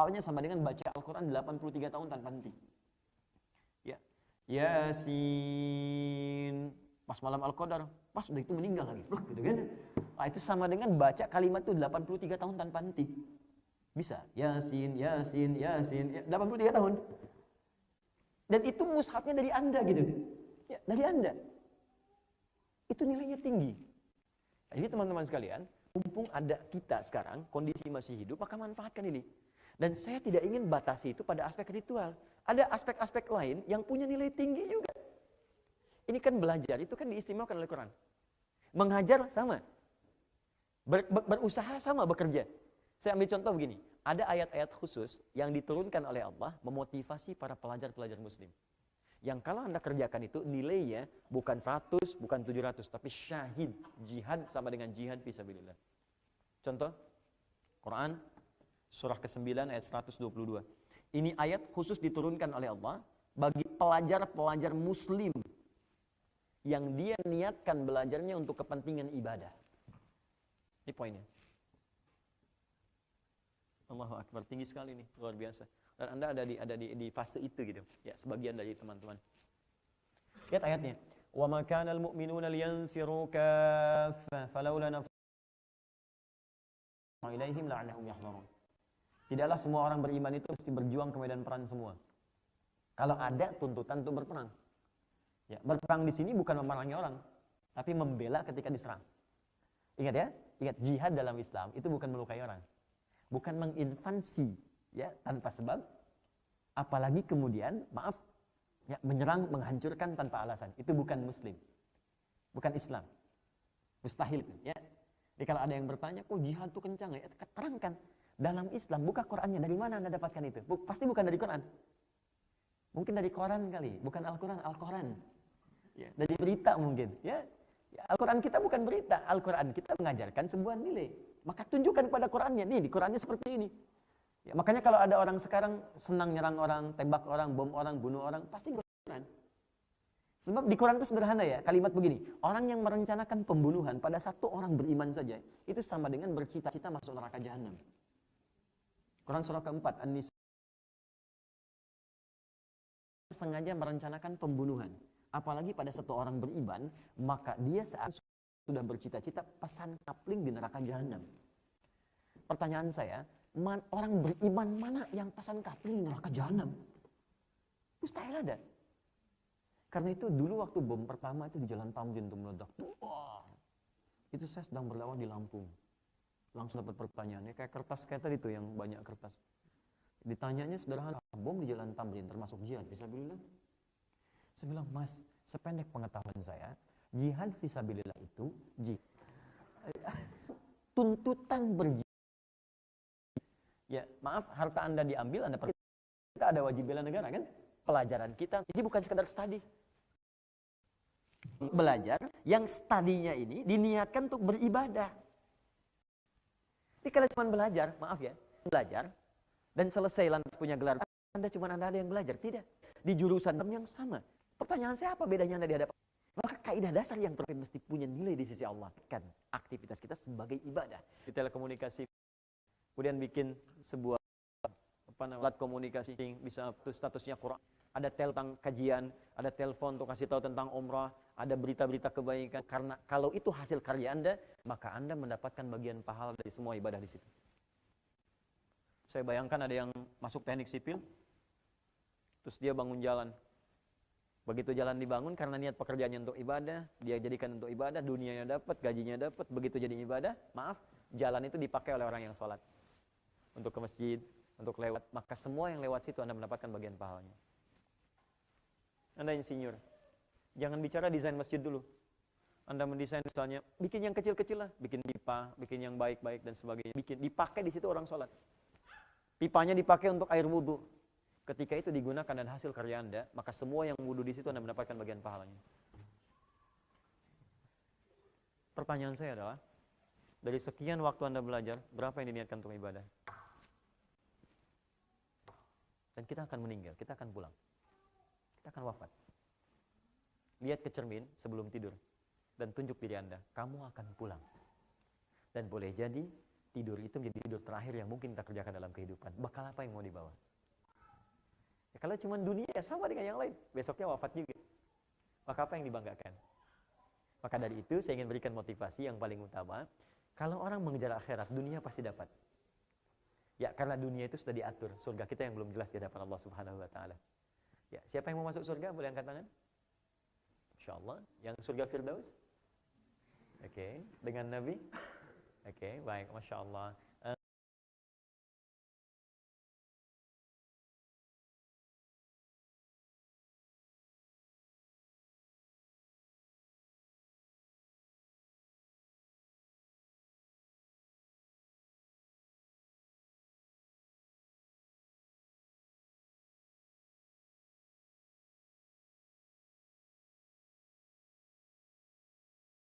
pahalanya sama dengan baca Al-Quran 83 tahun tanpa henti. Ya. Yasin. Pas malam Al-Qadar, pas udah itu meninggal lagi. Loh, gitu kan? Nah, itu sama dengan baca kalimat itu 83 tahun tanpa henti. Bisa. Yasin, Yasin, Yasin. 83 tahun. Dan itu mushafnya dari Anda gitu. Ya, dari Anda. Itu nilainya tinggi. Jadi teman-teman sekalian, mumpung ada kita sekarang, kondisi masih hidup, maka manfaatkan ini. Dan saya tidak ingin batasi itu pada aspek ritual. Ada aspek-aspek lain yang punya nilai tinggi juga. Ini kan belajar, itu kan diistimewakan oleh Quran. Mengajar sama. Berusaha sama, bekerja. Saya ambil contoh begini. Ada ayat-ayat khusus yang diturunkan oleh Allah memotivasi para pelajar-pelajar muslim. Yang kalau Anda kerjakan itu nilainya bukan 100, bukan 700, tapi syahid. Jihad sama dengan jihad fisabilillah. Contoh, Quran, surah ke-9 ayat 122. Ini ayat khusus diturunkan oleh Allah bagi pelajar-pelajar muslim yang dia niatkan belajarnya untuk kepentingan ibadah. Ini poinnya. Allahu Akbar, tinggi sekali nih, luar biasa. Dan Anda ada di fase itu gitu. Ya, sebagian dari teman-teman. Lihat ayatnya. Wa ma kana al-mu'minuna liyanfiru kaffah falawla nafara ilaihim la'annahum yahdharun. Tidaklah semua orang beriman itu mesti berjuang ke medan perang semua. Kalau ada tuntutan untuk berperang. Ya, berperang di sini bukan memerangi orang, tapi membela ketika diserang. Ingat ya, ingat jihad dalam Islam itu bukan melukai orang. Bukan menginvasi ya tanpa sebab, apalagi kemudian ya, menyerang, menghancurkan tanpa alasan. Itu bukan muslim, bukan Islam, mustahil ya. Jadi kalau ada yang bertanya, kok jihad itu kencang ya? Terangkan dalam Islam, buka Qurannya. Dari mana Anda dapatkan itu? Pasti bukan dari Quran, mungkin dari koran kali, bukan Al-Quran, Al-Quran ya, dari berita mungkin ya. Al-Quran kita bukan berita, Al-Quran kita mengajarkan sebuah nilai. Maka tunjukkan pada Qurannya, nih di Qurannya seperti ini. Ya, makanya kalau ada orang sekarang senang nyerang orang, tembak orang, bom orang, bunuh orang, pasti Quran. Sebab di Quran itu sederhana ya, kalimat begini, orang yang merencanakan pembunuhan pada satu orang beriman saja, itu sama dengan bercita-cita masuk neraka jahanam. Quran surah keempat, An-Nisa, sengaja merencanakan pembunuhan. Apalagi pada satu orang beriman, maka dia saat sudah bercita-cita pesan kapling di neraka jahanam. Pertanyaan saya, orang beriman mana yang pesan kapling di neraka jahanam? Mustahil ada. Karena itu dulu waktu bom pertama itu di Jalan Tamrin itu meledak. Wah, itu saya sedang berdakwah di Lampung. Langsung dapat pertanyaannya, kayak kertas kayak tadi tuh yang banyak kertas. Ditanyanya sederhana, bom di Jalan Tamrin termasuk jihad, bisa bilang? Saya bilang, Mas, sependek pengetahuan saya, jihad fisabilillah itu tuntutan berjihad. Ya, maaf, harta Anda diambil, Anda pergi. Kita ada wajib bela negara kan? Pelajaran kita, jadi bukan sekedar studi. Belajar, yang studinya ini diniatkan untuk beribadah. Jadi kalau cuma belajar, maaf ya, belajar, dan selesai lantas punya gelar, Anda cuma ada yang belajar. Tidak. Di jurusan yang sama. Pertanyaan saya, apa bedanya Anda di hadapan? Maka kaidah dasar yang mesti punya nilai di sisi Allah. Kan aktivitas kita sebagai ibadah. Di telekomunikasi, kemudian bikin sebuah alat komunikasi, bisa statusnya Quran. Ada tentang kajian, ada telepon untuk kasih tahu tentang umrah, ada berita-berita kebaikan. Karena kalau itu hasil karya Anda, maka Anda mendapatkan bagian pahala dari semua ibadah di situ. Saya bayangkan ada yang masuk teknik sipil, terus dia bangun jalan. Begitu jalan dibangun karena niat pekerjaannya untuk ibadah, dia jadikan untuk ibadah, dunianya dapat, gajinya dapat, begitu jadi ibadah, maaf, jalan itu dipakai oleh orang yang sholat. Untuk ke masjid, untuk lewat, maka semua yang lewat situ Anda mendapatkan bagian pahalanya. Anda insinyur, jangan bicara desain masjid dulu. Anda mendesain misalnya, bikin yang kecil-kecil lah, bikin pipa, bikin yang baik-baik dan sebagainya, bikin, dipakai di situ orang sholat. Pipanya dipakai untuk air wudhu. Ketika itu digunakan dan hasil karya Anda, maka semua yang wudhu di situ Anda mendapatkan bagian pahalanya. Pertanyaan saya adalah, dari sekian waktu Anda belajar, berapa yang diniatkan untuk ibadah? Dan kita akan meninggal, kita akan pulang. Kita akan wafat. Lihat ke cermin sebelum tidur dan tunjuk diri Anda, kamu akan pulang. Dan boleh jadi tidur itu menjadi tidur terakhir yang mungkin kita kerjakan dalam kehidupan. Bakal apa yang mau dibawa? Ya, kalau cuma dunia ya sama dengan yang lain. Besoknya wafat juga. Maka apa yang dibanggakan? Maka dari itu saya ingin berikan motivasi yang paling utama. Kalau orang mengejar akhirat, dunia pasti dapat. Ya, karena dunia itu sudah diatur. Surga kita yang belum jelas di hadapan Allah Subhanahu wa taala. Ya, siapa yang mau masuk surga? Boleh angkat tangan? Insyaallah. Yang surga Firdaus? Oke, dengan Nabi? Oke, baik, Masya Allah.